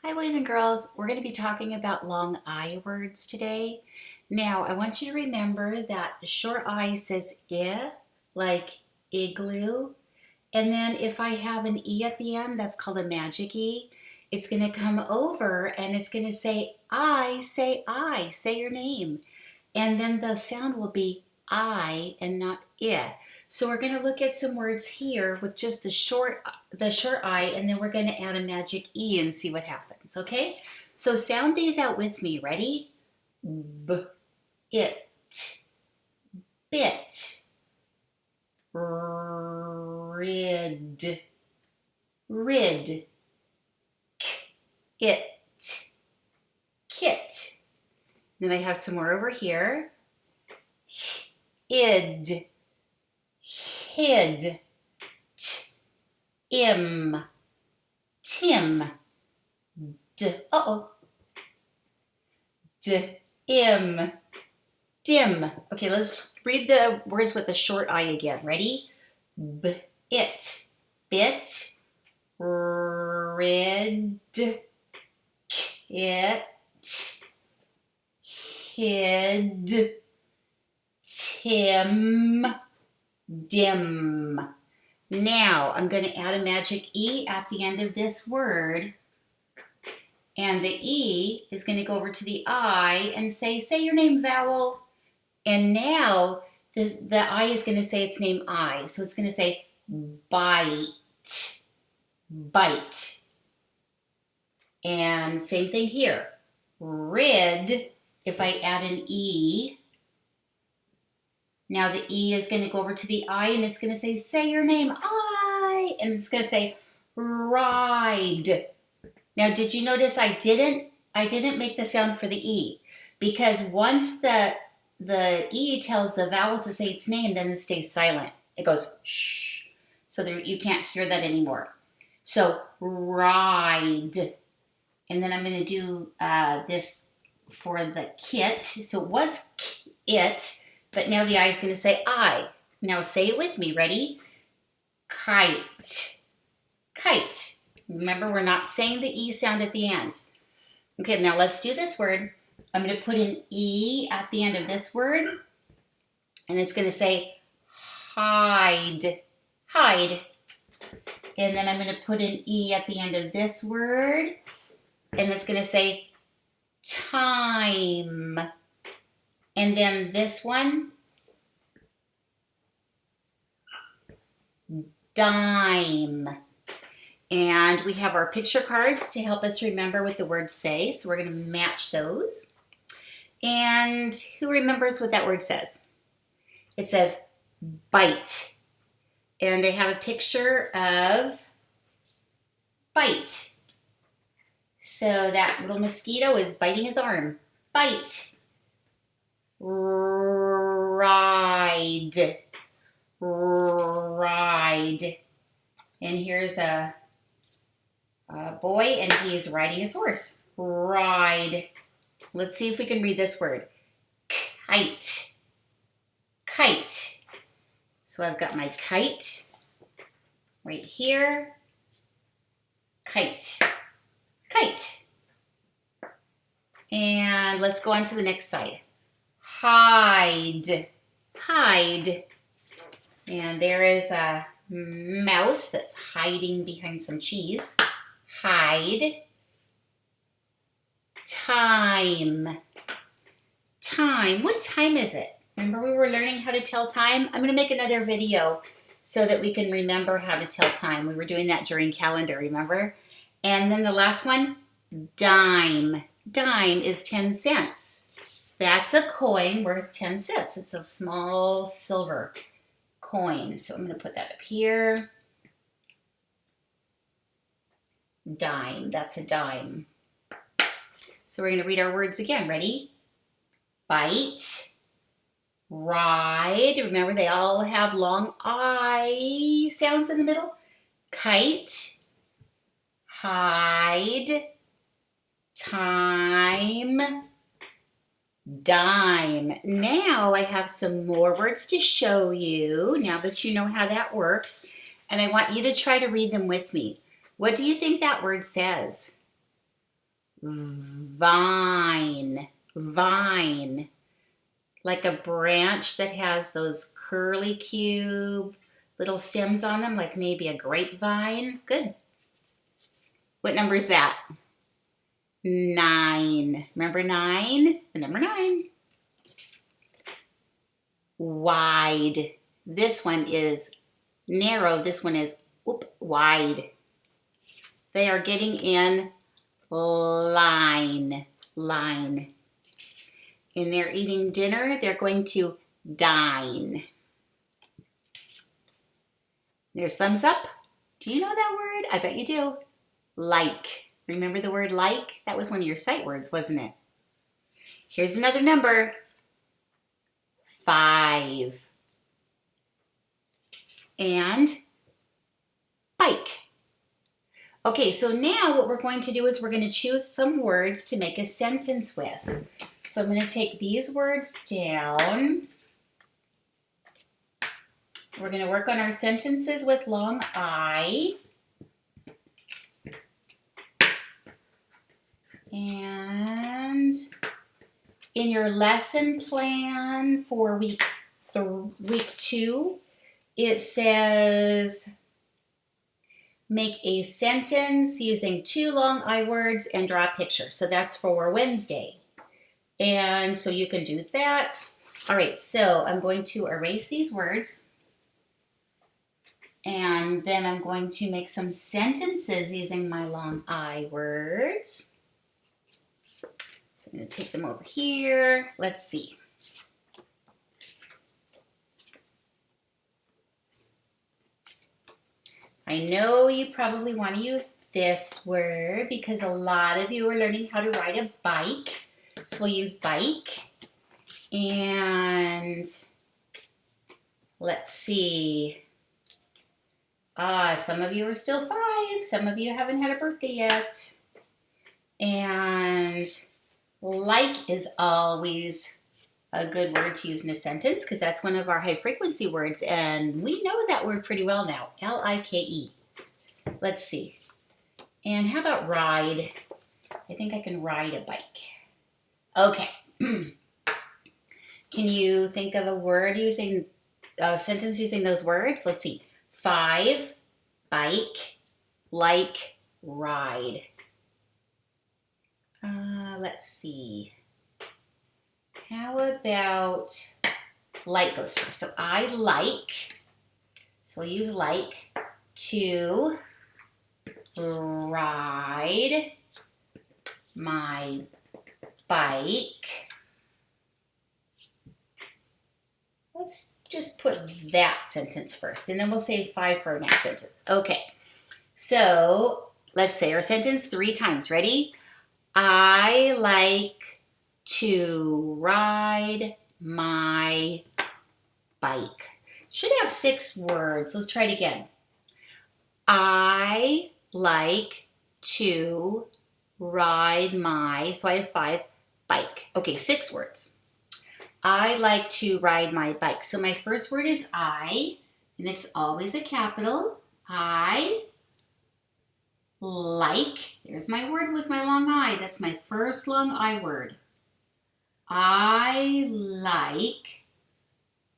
Hi boys and girls, we're going to be talking about long I words today. Now I want you to remember that short I says I, like igloo, and then if I have an E at the end, that's called a magic E. It's going to come over and it's going to say say your name. And then the sound will be I and not I. So we're going to look at some words here with just the short I, and then we're going to add a magic E and see what happens, okay? So sound these out with me. Ready? B, it, bit, rid, rid, it, kit. Then I have some more over here. Id, hid, im, tim, im, dim. Okay, let's read the words with the short I again. Ready? It, bit, rid, kit, hid, tim, dim. Now I'm going to add a magic E at the end of this word. And the E is going to go over to the I and say your name, vowel. And now the I is going to say its name I. So it's going to say bite, bite. And same thing here. Rid, if I add an E, now the E is going to go over to the I and it's going to say your name, I. And it's going to say ride. Now, did you notice I didn't make the sound for the E? Because once the E tells the vowel to say its name, then it stays silent. It goes shh. So you can't hear that anymore. So ride. And then I'm going to do this for the kit. So it was it, but now the I is going to say I. Now say it with me. Ready? Kite. Kite. Remember, we're not saying the E sound at the end. Okay, now let's do this word. I'm going to put an E at the end of this word, and it's going to say hide, hide. And then I'm going to put an E at the end of this word, and it's going to say time. And then this one, dime. And we have our picture cards to help us remember what the words say. So we're going to match those. And who remembers what that word says? It says bite. And I have a picture of bite. So that little mosquito is biting his arm. Bite. Ride. Ride. And here's a boy, and he is riding his horse. Ride. Let's see if we can read this word. Kite. Kite. So I've got my kite right here. Kite. Kite. And let's go on to the next side. Hide. Hide. And there is a mouse that's hiding behind some cheese. Hide. Time. Time. What time is it? Remember we were learning how to tell time? I'm going to make another video so that we can remember how to tell time. We were doing that during calendar, remember? And then the last one, dime. Dime is 10 cents. That's a coin worth 10 cents. It's a small silver coin. So I'm going to put that up here. Dime. That's a dime. So we're going to read our words again. Ready? Bite. Ride. Remember, they all have long I sounds in the middle. Kite. Hide. Time. Dime. Now I have some more words to show you now that you know how that works. And I want you to try to read them with me. What do you think that word says? Vine, vine. Like a branch that has those curly cube little stems on them, like maybe a grapevine. Good. What number is that? 9. Remember 9? The number 9. Wide. This one is narrow. This one is wide. They are getting in line. Line. And they're eating dinner. They're going to dine. There's thumbs up. Do you know that word? I bet you do. Like. Remember the word like? That was one of your sight words, wasn't it? Here's another number. 5. And bike. Okay, so now what we're going to do is we're going to choose some words to make a sentence with. So I'm going to take these words down. We're going to work on our sentences with long I. And in your lesson plan for week 2, it says make a sentence using 2 long I words and draw a picture. So that's for Wednesday. And so you can do that. All right, so I'm going to erase these words. And then I'm going to make some sentences using my long I words. So I'm going to take them over here. Let's see. I know you probably want to use this word because a lot of you are learning how to ride a bike. So we'll use bike. And let's see. Some of you are still 5. Some of you haven't had a birthday yet. And like is always a good word to use in a sentence because that's one of our high frequency words. And we know that word pretty well now. L-I-K-E. Let's see. And how about ride? I think I can ride a bike. Okay. Can you think of a word using a sentence using those words? Let's see. 5, bike, like, ride. Let's see. How about like goes first? So I like, so I'll use like, to ride my bike. Let's just put that sentence first, and then we'll save 5 for our next sentence. Okay, so let's say our sentence 3 times. Ready? I like to ride my bike. Should have 6 words. Let's try it again. I like to ride my, so I have 5, bike. Okay, 6 words. I like to ride my bike. So my first word is I, and it's always a capital. I like, there's my word with my long I. That's my first long I word. I like,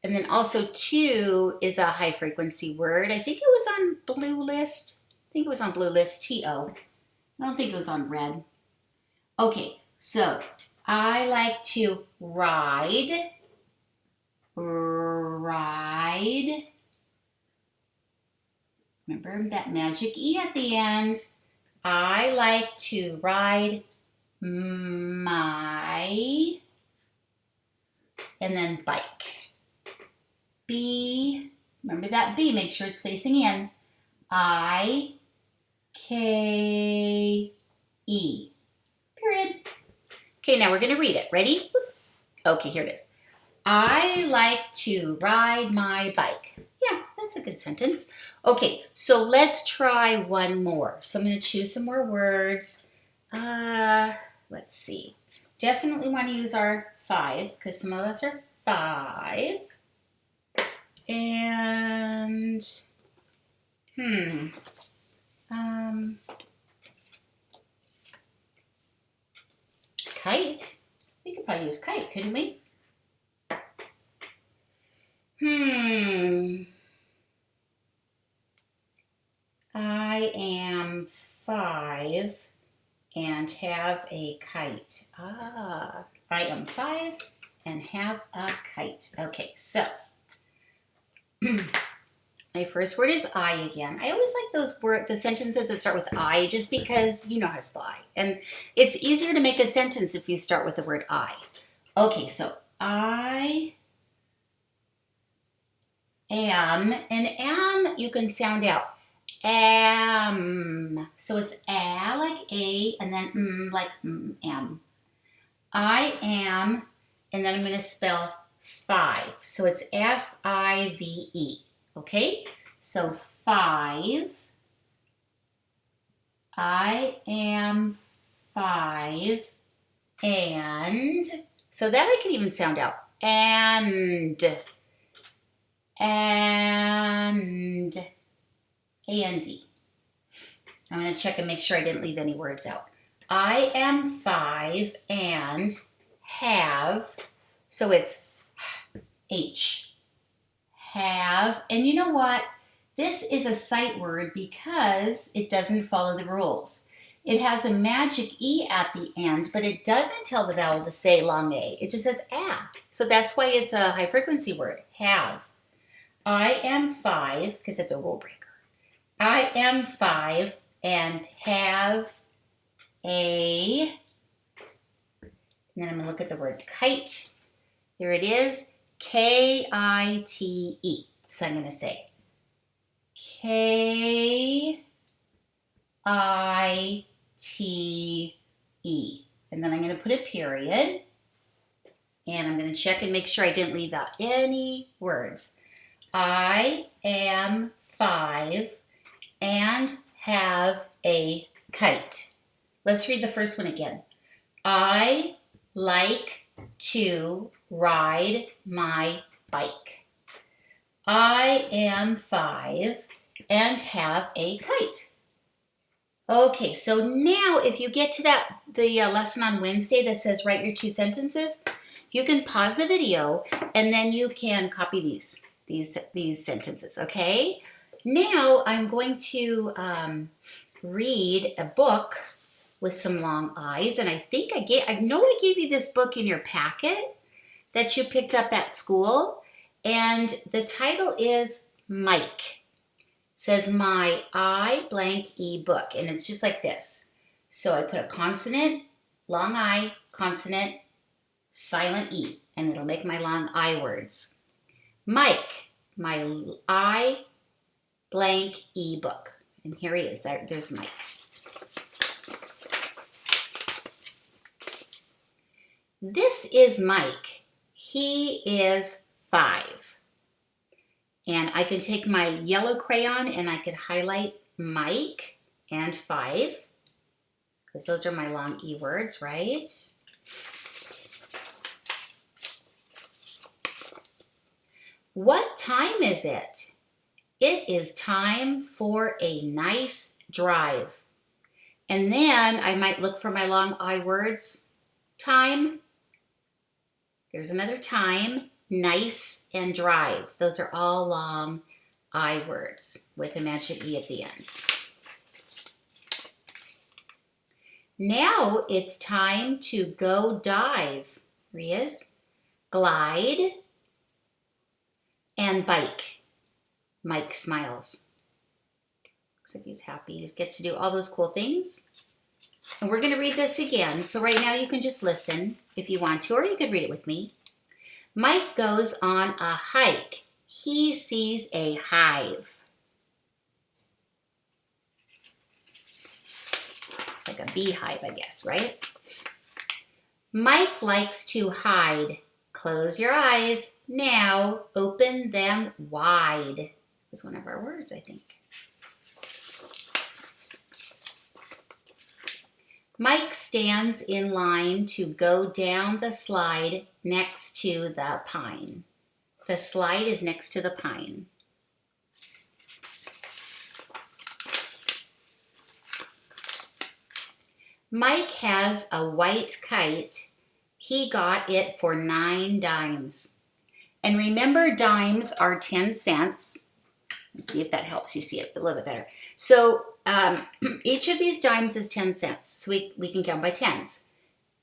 and then also to is a high frequency word. I think it was on blue list. I think it was on blue list, T-O. I don't think it was on red. Okay, so I like to ride, ride. Remember that magic E at the end. I like to ride my, and then bike. B, remember that B, make sure it's facing in. I, K, E. Period. Okay, now we're going to read it. Ready? Okay, here it is. I like to ride my bike. Yeah, that's a good sentence. Okay, so let's try one more. So I'm going to choose some more words. Let's see. Definitely want to use our 5 because some of us are 5. And, kite. We could probably use kite, couldn't we? I am 5 and have a kite. I am 5 and have a kite. Okay, so my first word is I again. I always like the sentences that start with I, just because you know how to spell I. And it's easier to make a sentence if you start with the word I. Okay, so I am, and am you can sound out. Am. So it's a like a, and then like am. I am, and then I'm going to spell 5. So it's F-I-V-E. Okay? So 5. I am 5. And, so that I can even sound out. And. A-N-D. I'm going to check and make sure I didn't leave any words out. I am 5 and have, so it's H. Have, and you know what? This is a sight word because it doesn't follow the rules. It has a magic E at the end, but it doesn't tell the vowel to say long A. It just says ah. So that's why it's a high frequency word, have. I am 5, because it's a rule breaker. I am 5 and have a, and then I'm going to look at the word kite. Here it is, K-I-T-E. So I'm going to say K-I-T-E. And then I'm going to put a period. And I'm going to check and make sure I didn't leave out any words. I am 5 and have a kite. Let's read the first one again. I like to ride my bike. I am 5 and have a kite. Okay, so now if you get to the lesson on Wednesday that says write your 2 sentences, you can pause the video and then you can copy these sentences, okay? Now I'm going to read a book with some long I's, and I know I gave you this book in your packet that you picked up at school, and the title is Mike. It says my I blank E book, and it's just like this. So I put a consonant, long I, consonant, silent E, and it'll make my long I words. Mike, my I blank E book. And here he is. There's Mike. This is Mike. He is 5. And I can take my yellow crayon and I could highlight Mike and 5. Because those are my long E words, right? What time is it? It is time for a nice drive. And then I might look for my long I words. Time. There's another time, nice, and drive. Those are all long I words with a magic E at the end. Now it's time to go dive. Here he is. Glide and bike. Mike smiles. Looks like he's happy. He gets to do all those cool things. And we're going to read this again. So right now you can just listen if you want to, or you could read it with me. Mike goes on a hike. He sees a hive. It's like a beehive, I guess, right? Mike likes to hide. Close your eyes. Now open them wide. Is one of our words, I think. Mike stands in line to go down the slide next to the pine. The slide is next to the pine. Mike has a white kite. He got it for 9 dimes. And remember, dimes are 10 cents. Let's see if that helps you see it a little bit better. So each of these dimes is 10 cents. So we can count by tens.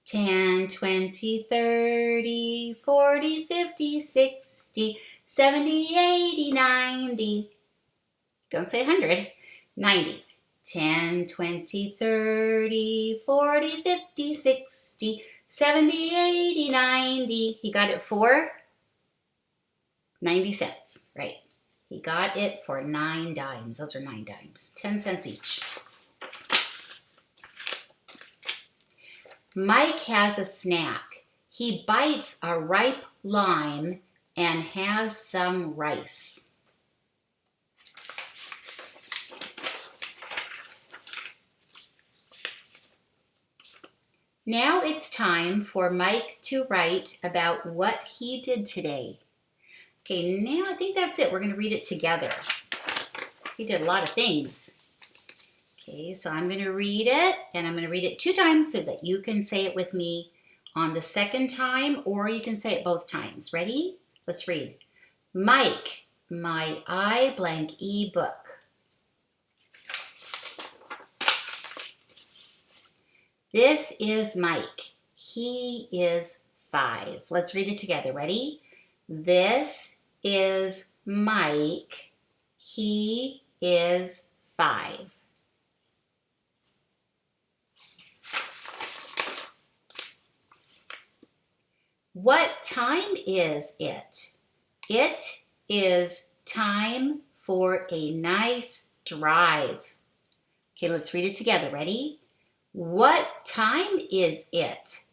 10, 20, 30, 40, 50, 60, 70, 80, 90. Don't say 100. 90. 10, 20, 30, 40, 50, 60, 70, 80, 90. He got it for 90 cents, right? He got it for 9 dimes. Those are 9 dimes. 10 cents each. Mike has a snack. He bites a ripe lime and has some rice. Now it's time for Mike to write about what he did today. Okay, now I think that's it. We're going to read it together. He did a lot of things. Okay, so I'm going to read it, and I'm going to read it 2 times so that you can say it with me on the second time, or you can say it both times. Ready? Let's read. Mike, my I blank E book. This is Mike. He is 5. Let's read it together. Ready? This is Mike. He is 5. What time is it? It is time for a nice drive. Okay, let's read it together. Ready? What time is it?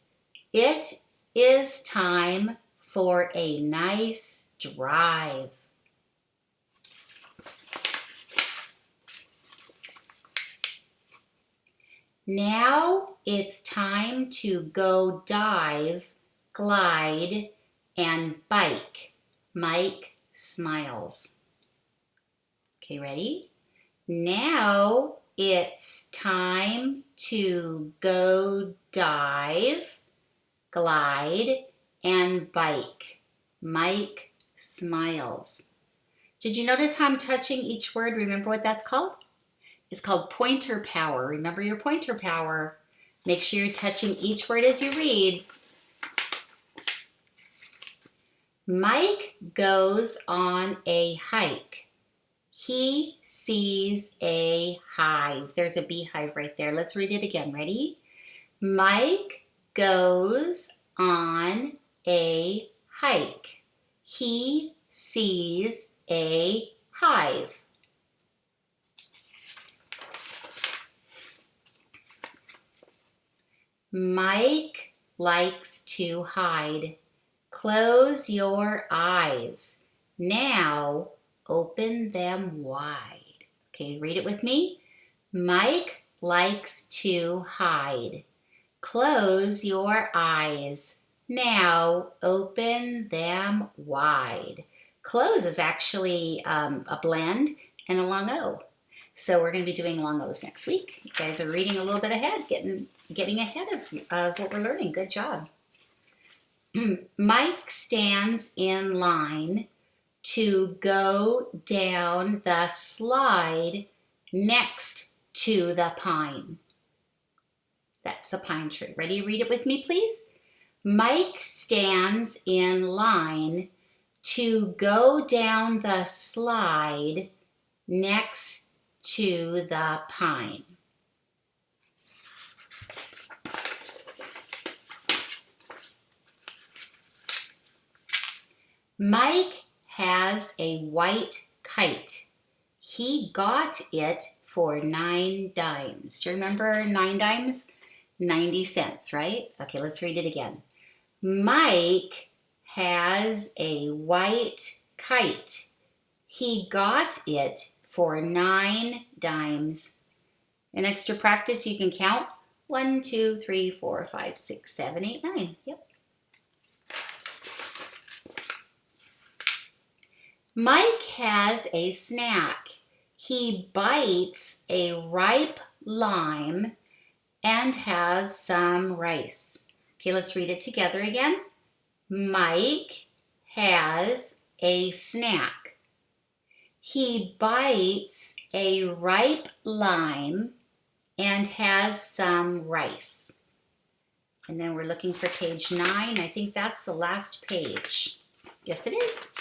It is time for a nice drive. Now it's time to go dive, glide, and bike. Mike smiles. Okay, ready? Now it's time to go dive, glide, and bike. Mike smiles. Did you notice how I'm touching each word? Remember what that's called? It's called pointer power. Remember your pointer power. Make sure you're touching each word as you read. Mike goes on a hike. He sees a hive. There's a beehive right there. Let's read it again. Ready? Mike goes on a hike. He sees a hive. Mike likes to hide. Close your eyes. Now open them wide. Okay, read it with me. Mike likes to hide. Close your eyes. Now open them wide. Close is actually a blend and a long O. So we're going to be doing long O's next week. You guys are reading a little bit ahead, getting ahead of what we're learning. Good job. Mike stands in line to go down the slide next to the pine. That's the pine tree. Ready to read it with me, please? Mike stands in line to go down the slide next to the pine. Mike has a white kite. He got it for 9 dimes. Do you remember 9 dimes? 90 cents, right? Okay, let's read it again. Mike has a white kite. He got it for 9 dimes. In extra practice, you can count 1, 2, 3, 4, 5, 6, 7, 8, 9. Yep. Mike has a snack. He bites a ripe lime and has some rice. Okay, let's read it together again. Mike has a snack. He bites a ripe lime and has some rice. And then we're looking for page 9. I think that's the last page. Yes, it is.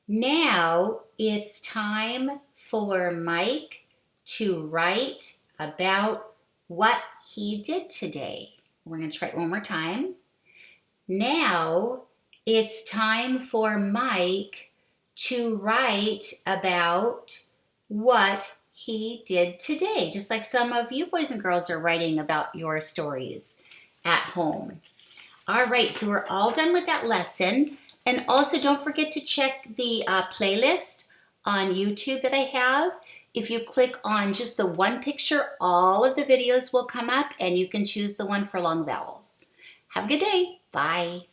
Now it's time for Mike to write about what he did today. We're going to try it one more time. Now it's time for Mike to write about what he did today, just like some of you boys and girls are writing about your stories at home. All right, so we're all done with that lesson. And also don't forget to check the playlist on YouTube that I have. If you click on just the one picture, all of the videos will come up and you can choose the one for long vowels. Have a good day. Bye.